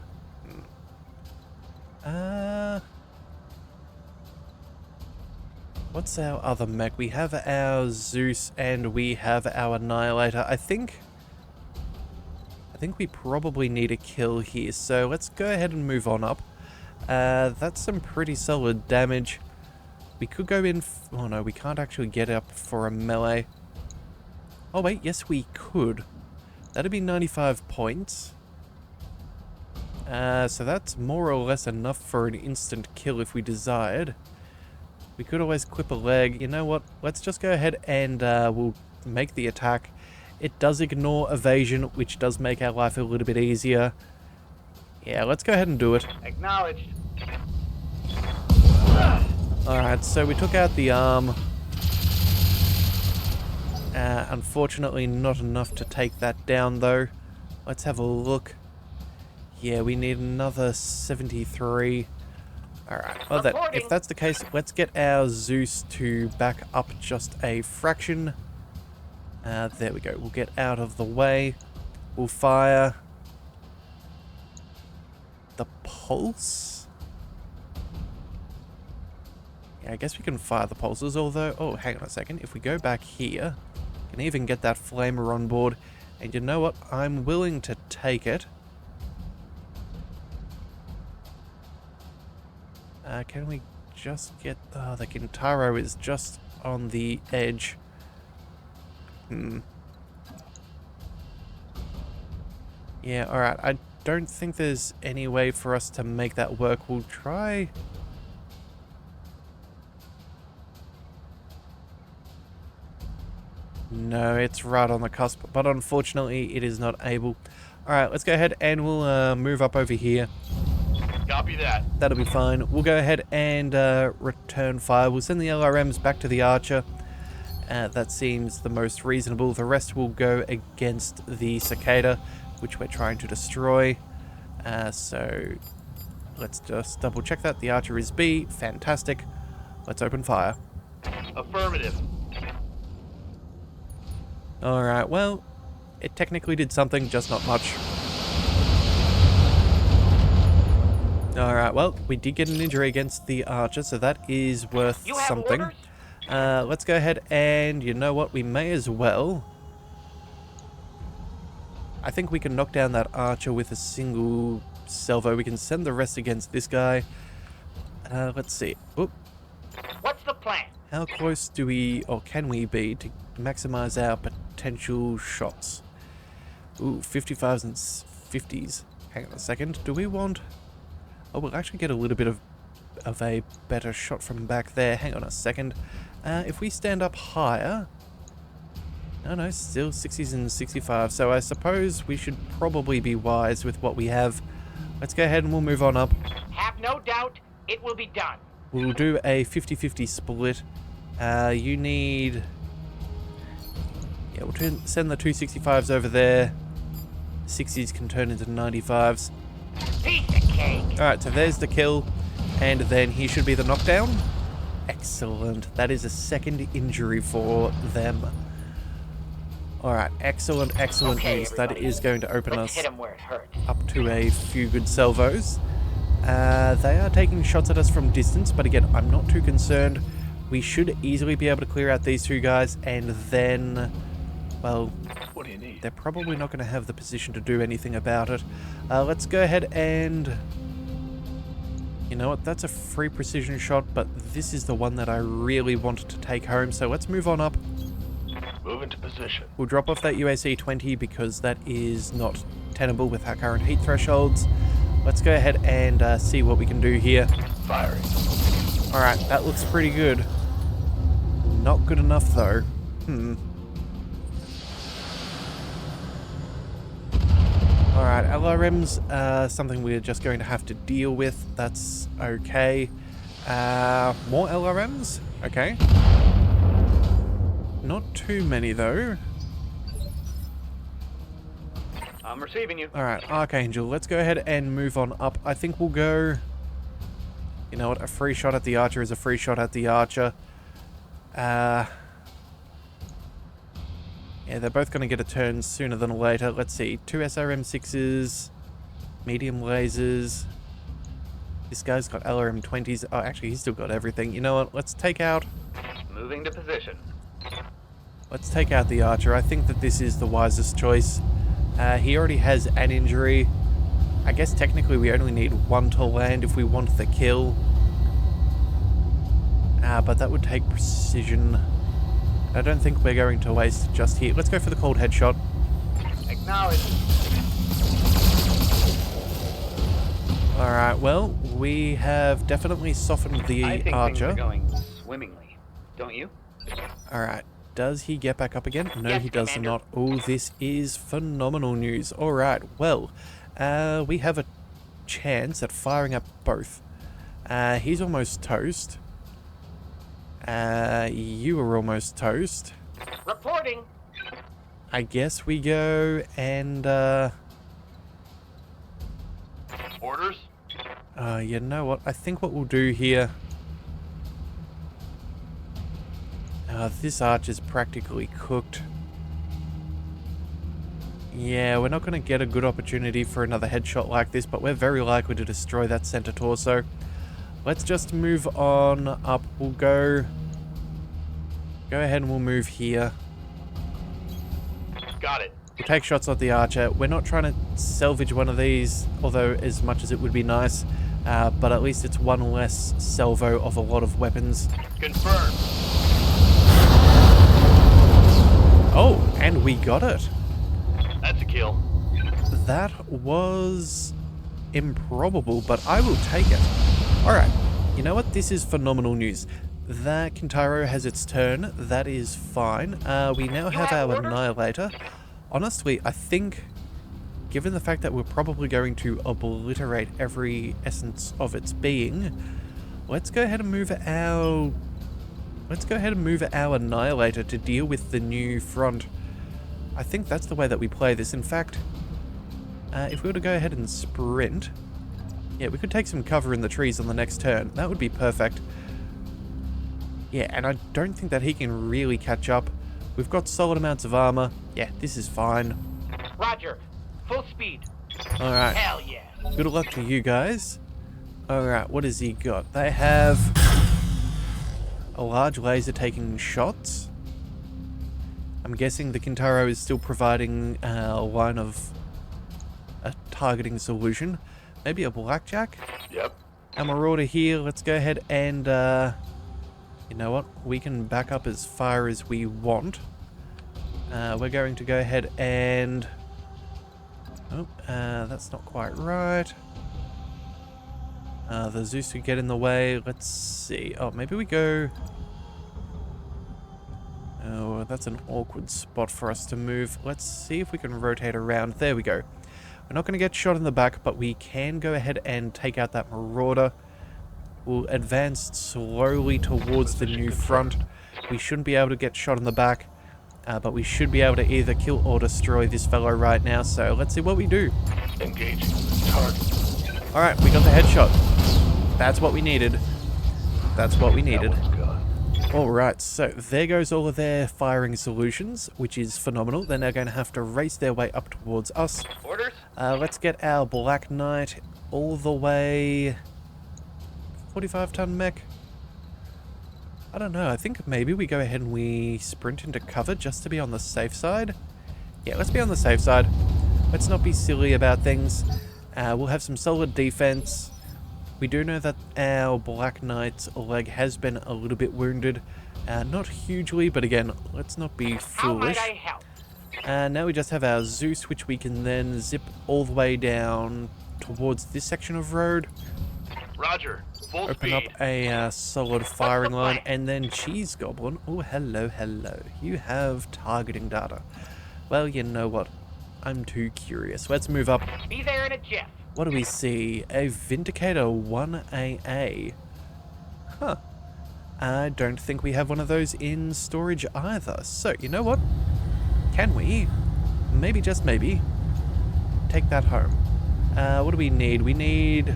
What's our other mech? We have our Zeus and we have our Annihilator. I think we probably need a kill here, so let's go ahead and move on up. That's some pretty solid damage. We could go in... oh no, we can't actually get up for a melee. Oh wait, yes we could. That'd be 95 points. So that's more or less enough for an instant kill if we desired. We could always clip a leg. You know what? Let's just go ahead and we'll make the attack. It does ignore evasion, which does make our life a little bit easier. Yeah, let's go ahead and do it. Acknowledged. Alright, so we took out the arm. Unfortunately, not enough to take that down, though. Let's have a look. Yeah, we need another 73. Alright, well, if that's the case, let's get our Zeus to back up just a fraction. There we go. We'll get out of the way. We'll fire the pulse. Yeah, I guess we can fire the pulses, although... oh, hang on a second. If we go back here, we can even get that flamer on board. And you know what? I'm willing to take it. Can we just get... oh, the Kintaro is just on the edge. Yeah, alright. I don't think there's any way for us to make that work. We'll try... no, it's right on the cusp, but unfortunately it is not able. Alright, let's go ahead and we'll move up over here. Copy that. That'll be fine. We'll go ahead and return fire. We'll send the LRMs back to the Archer. That seems the most reasonable. The rest will go against the Cicada, which we're trying to destroy. So let's just double check that. The Archer is B. Fantastic. Let's open fire. Affirmative. Alright, well, it technically did something, just not much. Alright, well, we did get an injury against the Archer, so that is worth something. Let's go ahead and, you know what, we may as well. I think we can knock down that archer with a single salvo. We can send the rest against this guy. Let's see. Oop. What's the plan? How close do we, or can we be, to maximize our potential shots? Ooh, 55s and 50s. Hang on a second. Do we want... Oh, we'll actually get a little bit of a better shot from back there. Hang on a second. If we stand up higher... No, still 60s and 65s. So I suppose we should probably be wise with what we have. Let's go ahead and we'll move on up. Have no doubt it will be done. We'll do a 50-50 split. You need... Yeah, we'll send the 265s over there. 60s can turn into 95s. Piece of cake. Alright, so there's the kill. And then he should be the knockdown. Excellent. That is a second injury for them. Alright, excellent Okay, news. That everybody. is going to open Let's us hit him where it hurts. up to a few good salvos. They are taking shots at us from distance, but again, I'm not too concerned. We should easily be able to clear out these two guys, and then, well, What do you need? they're probably not going to have the position to do anything about it. Let's go ahead and... You know what, that's a free precision shot, but this is the one that I really wanted to take home, so let's move on up. Move into position. We'll drop off that UAC 20 because that is not tenable with our current heat thresholds. Let's go ahead and see what we can do here. Firing. Alright, that looks pretty good. Not good enough though. Alright, LRM's something we're just going to have to deal with. That's okay. More LRMs? Okay. Not too many though. I'm receiving you. Alright, Archangel, let's go ahead and move on up. I think we'll go... You know what, a free shot at the archer is a free shot at the archer. Yeah, they're both going to get a turn sooner than later. Let's see, 2 SRM6s, medium lasers. This guy's got LRM20s. Oh, actually, he's still got everything. You know what, let's take out... Moving to position. Let's take out the archer. I think that this is the wisest choice. He already has an injury. I guess technically we only need one to land if we want the kill. But that would take precision. I don't think we're going to waste it just here. Let's go for the cold headshot. Acknowledge. Alright, well, we have definitely softened the I think archer. things are going swimmingly, don't you? Alright, does he get back up again? No, Yes, he does Commander. not. Oh, this is phenomenal news. Alright, well, we have a chance at firing up both. He's almost toast. You are almost toast. Reporting. I guess we go and, Orders. you know what? I think what we'll do here... this arch is practically cooked. Yeah, we're not going to get a good opportunity for another headshot like this, but we're very likely to destroy that center torso. Let's just move on up. We'll go ahead and we'll move here. Got it. We'll take shots at the archer. We're not trying to salvage one of these, although as much as it would be nice, but at least it's one less salvo of a lot of weapons. Confirmed. Oh, and we got it. That's a kill. That was improbable, but I will take it. Alright, you know what? This is phenomenal news. That Kintaro has its turn. That is fine. We now have have our orders? Annihilator. Honestly, I think, given the fact that we're probably going to obliterate every essence of its being, let's go ahead and move our... Let's go ahead and move our Annihilator to deal with the new front. I think that's the way that we play this. In fact, if we were to go ahead and sprint... Yeah, we could take some cover in the trees on the next turn. That would be perfect. Yeah, and I don't think that he can really catch up. We've got solid amounts of armor. Yeah, this is fine. Roger. Full speed. Alright, Hell yeah. good luck to you guys. Alright, what has he got? They have... a large laser taking shots. I'm guessing the Kintaro is still providing a line of a targeting solution. Maybe a blackjack? Yep. And Marauder here. Let's go ahead and, you know what? We can back up as far as we want. We're going to go ahead and... Oh, that's not quite right. The Zeus could get in the way. Let's see. Oh, maybe we go... Oh, that's an awkward spot for us to move. Let's see if we can rotate around. There we go. We're not going to get shot in the back, but we can go ahead and take out that Marauder. We'll advance slowly towards the new front. We shouldn't be able to get shot in the back, but we should be able to either kill or destroy this fellow right now. So let's see what we do. Engaging target. Alright, we got the headshot. That's what we needed. That's what we needed. Alright, so there goes all of their firing solutions, which is phenomenal. They're now going to have to race their way up towards us. Orders? Let's get our Black Knight all the way... 45-ton mech? I don't know, I think maybe we go ahead and we sprint into cover just to be on the safe side. Yeah, let's be on the safe side. Let's not be silly about things. We'll have some solid defense. We do know that our Black Knight's leg has been a little bit wounded. Not hugely, but again, let's not be How might foolish. I help? Now we just have our Zeus, which we can then zip all the way down towards this section of road. Roger. Full Open speed. up a solid firing the line, plan? and then Cheese Goblin. Oh, hello, hello. You have targeting data. Well, you know what? I'm too curious. Let's move up. Be there in a jiff. What do we see? A Vindicator 1AA. Huh. I don't think we have one of those in storage either. So, you know what? Can we, maybe just maybe, take that home? What do we need? We need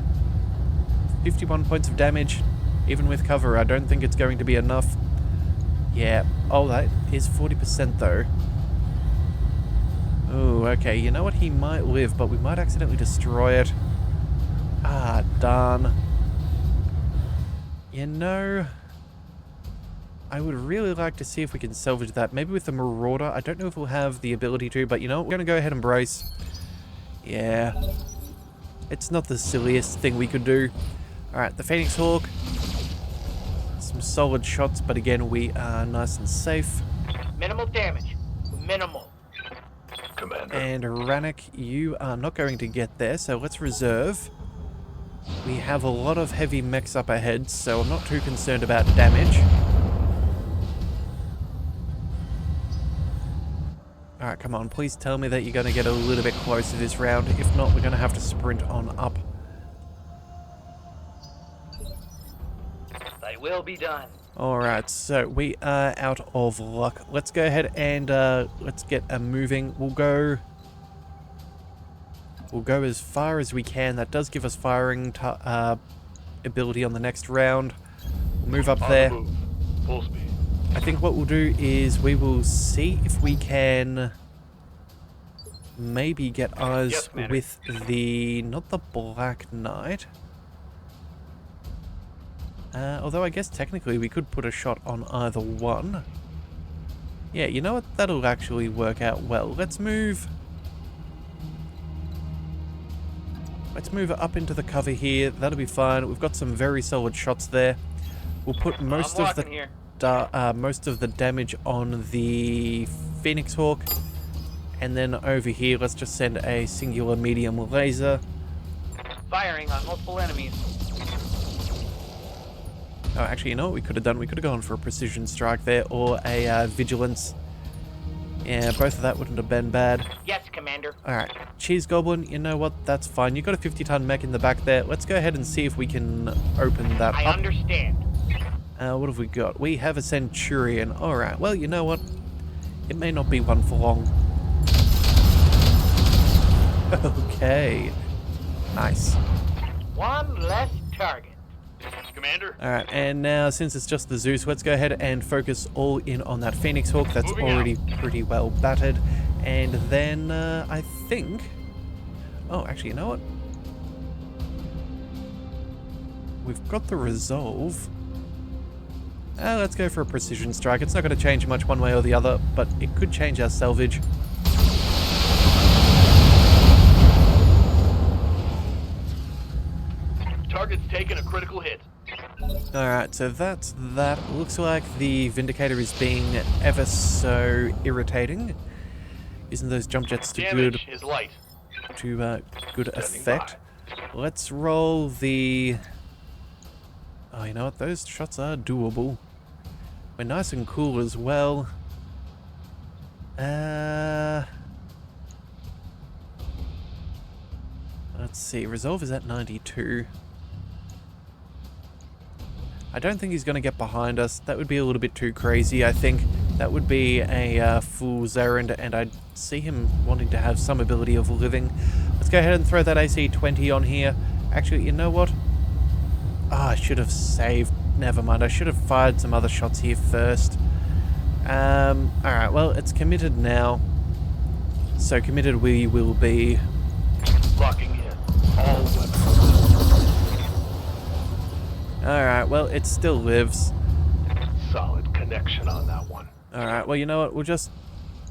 51 points of damage, even with cover. I don't think it's going to be enough. Yeah. Oh, that is 40% though. Oh, okay. You know what? He might live, but we might accidentally destroy it. Ah, darn. You know, I would really like to see if we can salvage that. Maybe with the Marauder. I don't know if we'll have the ability to, but you know what? We're going to go ahead and brace. Yeah. It's not the silliest thing we could do. Alright, the Phoenix Hawk. Some solid shots, but again, we are nice and safe. Minimal damage. Minimal. Commander. And Rannick, you are not going to get there, so let's reserve. We have a lot of heavy mechs up ahead, so I'm not too concerned about damage. Alright, come on, please tell me that you're going to get a little bit closer this round. If not, we're going to have to sprint on up. Thy will be done. Alright, so we are out of luck. Let's go ahead and let's get a moving. We'll go as far as we can. That does give us firing ability on the next round. We'll move up On there. the move. Full speed. I think what we'll do is we will see if we can maybe get eyes Yes, Commander. with the, not the Black Knight. Although I guess technically we could put a shot on either one. Yeah, you know what? That'll actually work out well. Let's move. Let's move up into the cover here. That'll be fine. We've got some very solid shots there. We'll put most of the here. most of the damage on the Phoenix Hawk, and then over here let's just send a singular medium laser. Firing on multiple enemies. Oh, actually, you know what we could have done? We could have gone for a precision strike there, or a vigilance. Yeah, both of that wouldn't have been bad. Yes, Commander. Alright, Cheese Goblin, you know what? That's fine. You've got a 50-ton mech in the back there. Let's go ahead and see if we can open that I up. understand. What have we got? We have a Centurion. Alright, well, you know what? It may not be one for long. Okay. Nice. One less target. Commander. Alright, and now since it's just the Zeus, let's go ahead and focus all in on that Phoenix Hawk. That's Moving already pretty well battered. And then, I think... Oh, actually, you know what? We've got the Resolve. Let's go for a precision strike. It's not going to change much one way or the other, but it could change our salvage. Target's taken a critical hit. Alright, so that's that. Looks like the Vindicator is being ever so irritating. Using those jump jets to good Damage is light. good effect. Let's roll the... Oh, you know what? Those shots are doable. We're nice and cool as well. Let's see. Resolve is at 92. I don't think he's going to get behind us. That would be a little bit too crazy. I think that would be a fool's errand, and I'd see him wanting to have some ability of living. Let's go ahead and throw that AC-20 on here. Actually, you know what? I should have saved. Never mind. I should have fired some other shots here first. Alright, well, it's committed now. So committed we will be. Locking in. All weapons. Alright, well, it still lives. Solid connection on that one. Alright, well, you know what?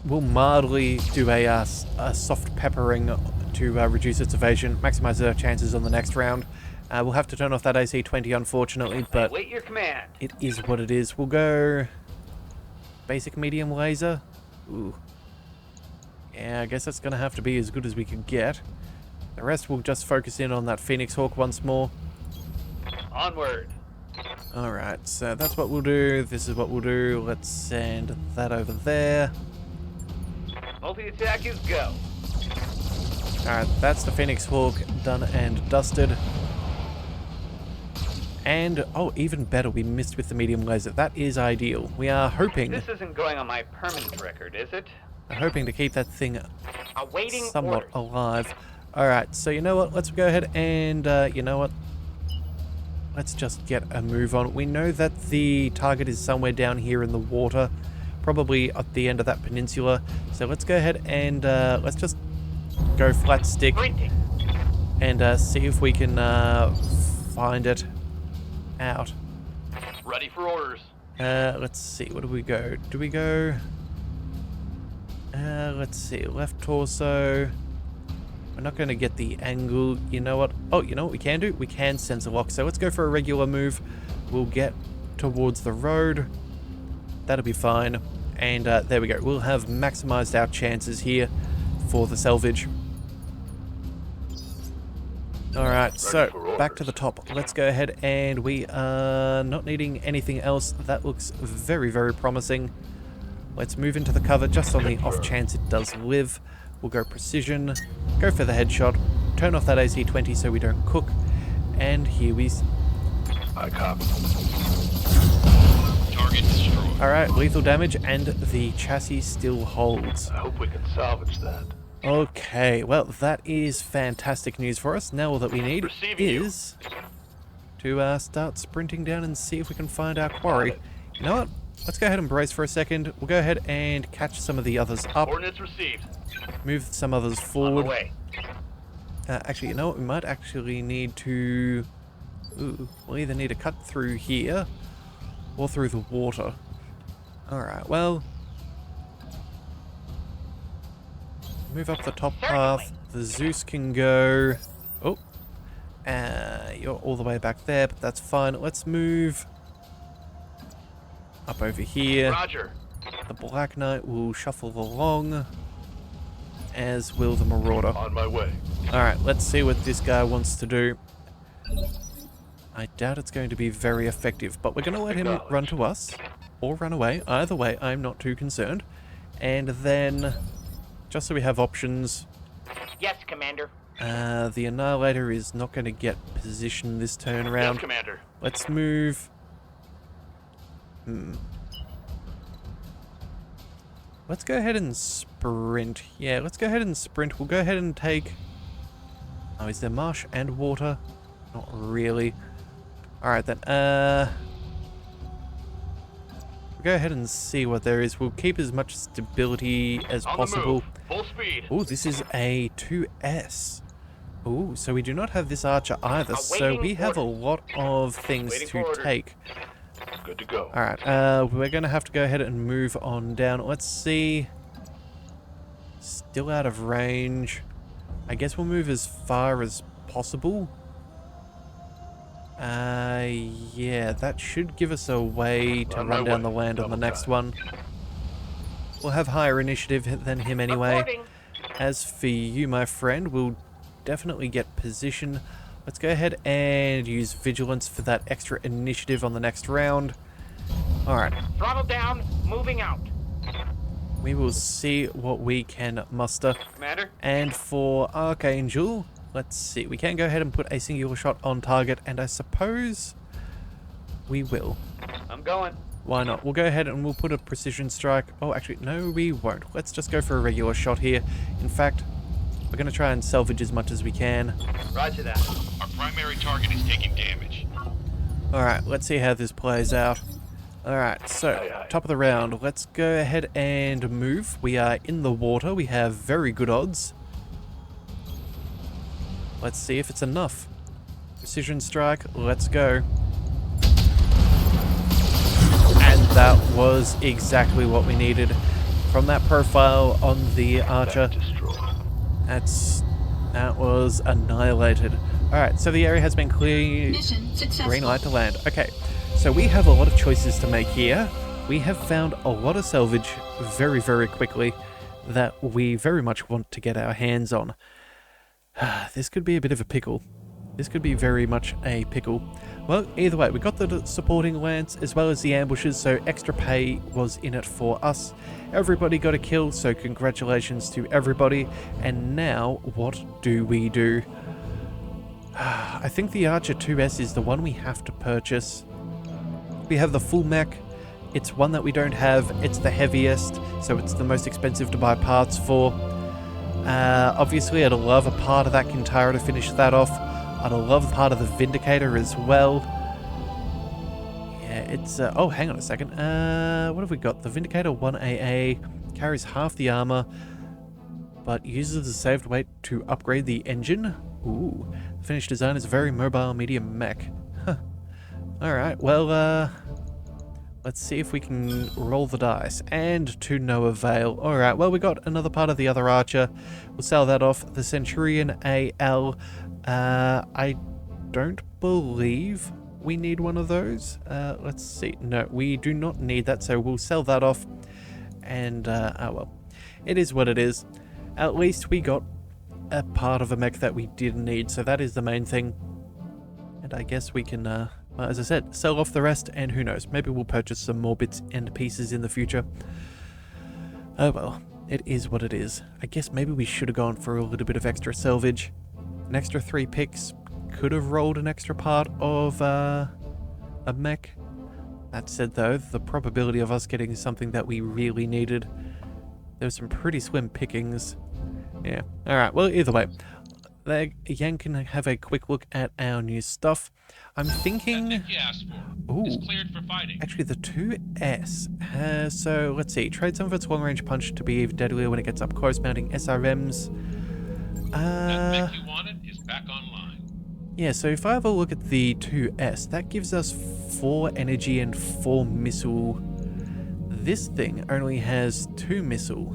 We'll mildly do a soft peppering to reduce its evasion, maximize our chances on the next round. We'll have to turn off that AC-20, unfortunately, but Wait your command. it is what it is. We'll go basic medium laser. Ooh. Yeah, I guess that's going to have to be as good as we can get. The rest we'll just focus in on that Phoenix Hawk once more. Onward. Alright, so that's what we'll do. This is what we'll do. Let's send that over there. Multi-attack is go. Alright, that's the Phoenix Hawk done and dusted. And, oh, even better, we missed with the medium laser. That is ideal. We are hoping... This isn't going on my permanent record, is it? We're hoping to keep that thing Awaiting somewhat orders. alive. Alright, so you know what? Let's go ahead and, you know what? Let's just get a move on. We know that the target is somewhere down here in the water. Probably at the end of that peninsula. So let's go ahead and, let's just go flat stick. Sprinting. And, see if we can, find it out. Ready for orders. Let's see. What do we go? Do we go... let's see. Left torso. We're not going to get the angle. You know what? Oh, you know what we can do? We can sensor lock. So let's go for a regular move. We'll get towards the road. That'll be fine. And there we go. We'll have maximized our chances here for the salvage. Alright, so back to the top. Let's go ahead and we are not needing anything else. That looks very, very promising. Let's move into the cover just on the off chance it does live. We'll go precision, go for the headshot, turn off that AC-20 so we don't cook, and here we... I copy. Target destroyed. Alright, lethal damage, and the chassis still holds. I hope we can salvage that. Okay, well, that is fantastic news for us. Now all that we need Receiving you. is to start sprinting down and see if we can find our quarry. You know what? Let's go ahead and brace for a second. We'll go ahead and catch some of the others up. Coordinates received. Move some others On the forward. way. Actually, you know what? We might actually need to... Ooh, we'll either need to cut through here or through the water. Alright, well... Move up the top path. The Zeus can go... Oh. You're all the way back there, but that's fine. Let's move... up over here. Roger. The Black Knight will shuffle along, as will the Marauder. On my way. Alright, let's see what this guy wants to do. I doubt it's going to be very effective, but we're going to let him run to us, or run away. Either way, I'm not too concerned. And then, just so we have options, Yes, Commander. the Annihilator is not going to get position this turn Yes, around. Commander. Let's move... Let's go ahead and sprint. Yeah, let's go ahead and sprint. We'll go ahead and take... Oh, is there marsh and water? Not really. Alright then, we'll go ahead and see what there is. We'll keep as much stability as On possible. the move. Full speed. Oh, this is a 2S. Oh, so we do not have this archer either, so Awaiting we have a orders. lot of things Waiting to for orders. take. Good to go. Alright, we're going to have to go ahead and move on down. Let's see. Still out of range. I guess we'll move as far as possible. Yeah, that should give us a way to run down the land on the next one. We'll have higher initiative than him anyway. Reporting. As for you, my friend, we'll definitely get position. Let's go ahead and use vigilance for that extra initiative on the next round. Alright, Throttle down, moving out. we will see what we can muster. Commander? And for Archangel, let's see. We can go ahead and put a singular shot on target, and I suppose we will. I'm going. Why not? We'll go ahead and we'll put a precision strike. Oh, actually, no, we won't. Let's just go for a regular shot here. In fact, we're going to try and salvage as much as we can. Roger that. Our primary target is taking damage. Alright, let's see how this plays out. Alright, so, top of the round. Let's go ahead and move. We are in the water. We have very good odds. Let's see if it's enough. Precision strike, let's go. And that was exactly what we needed. From that profile on the archer, that was annihilated. Alright, so the area has been cleared. Mission successful. Green light to land. Okay, so we have a lot of choices to make here. We have found a lot of salvage very, very quickly that we very much want to get our hands on. This could be a bit of a pickle. This could be very much a pickle. Well, either way, we got the supporting lance as well as the ambushes, so extra pay was in it for us. Everybody got a kill, so congratulations to everybody. And now, what do we do? I think the Archer 2S is the one we have to purchase. We have the full mech. It's one that we don't have. It's the heaviest, so it's the most expensive to buy parts for. Obviously, I'd love a part of that Kintara to finish that off. I'd love part of the Vindicator as well. Yeah, it's... oh, hang on a second. What have we got? The Vindicator 1AA carries half the armor, but uses the saved weight to upgrade the engine. Ooh. The finished design is a very mobile medium mech. Huh. Alright, well, let's see if we can roll the dice. And to no avail. Alright, well, we got another part of the other archer. We'll sell that off. The Centurion AL. I don't believe we need one of those. Let's see. No, we do not need that, so we'll sell that off. And, oh well. It is what it is. At least we got a part of a mech that we didn't need, so that is the main thing. And I guess we can, well, as I said, sell off the rest, and who knows, maybe we'll purchase some more bits and pieces in the future. Oh well, it is what it is. I guess maybe we should have gone for a little bit of extra salvage. An extra 3 picks, could have rolled an extra part of a mech. That said though, the probability of us getting something that we really needed, there was some pretty slim pickings. Yeah, alright, well either way, Yan can have a quick look at our new stuff. I'm thinking... That thing you asked for. Ooh. It's cleared for fighting. Actually, the 2S has... So, let's see. Trade some of its long-range punch to be even deadlier when it gets up close, mounting SRMs. That mech you wanted is back online. Yeah, so if I have a look at the 2S, that gives us 4 energy and 4 missile. This thing only has 2 missile,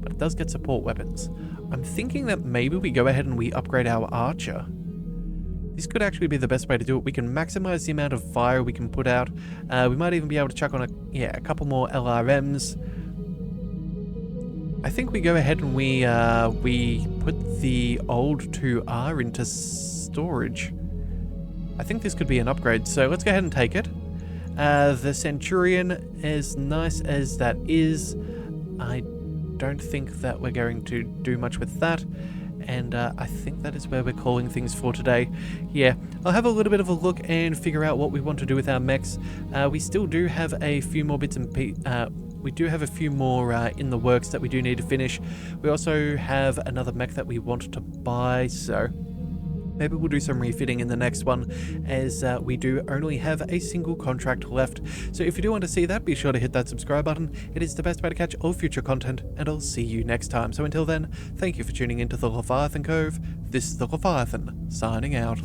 but it does get support weapons. I'm thinking that maybe we go ahead and we upgrade our archer. This could actually be the best way to do it. We can maximize the amount of fire we can put out. We might even be able to chuck on a couple more LRMs. I think we go ahead and we put the old 2R into storage. I think this could be an upgrade, so let's go ahead and take it. The Centurion, as nice as that is, I don't think that we're going to do much with that. And I think that is where we're calling things for today. Yeah, I'll have a little bit of a look and figure out what we want to do with our mechs. We still do have a few more bits and we do have a few more in the works that we do need to finish. We also have another mech that we want to buy, so maybe we'll do some refitting in the next one, as we do only have a single contract left. So if you do want to see that, be sure to hit that subscribe button. It is the best way to catch all future content, and I'll see you next time. So until then, thank you for tuning into the Leviathan Cove. This is the Leviathan, signing out.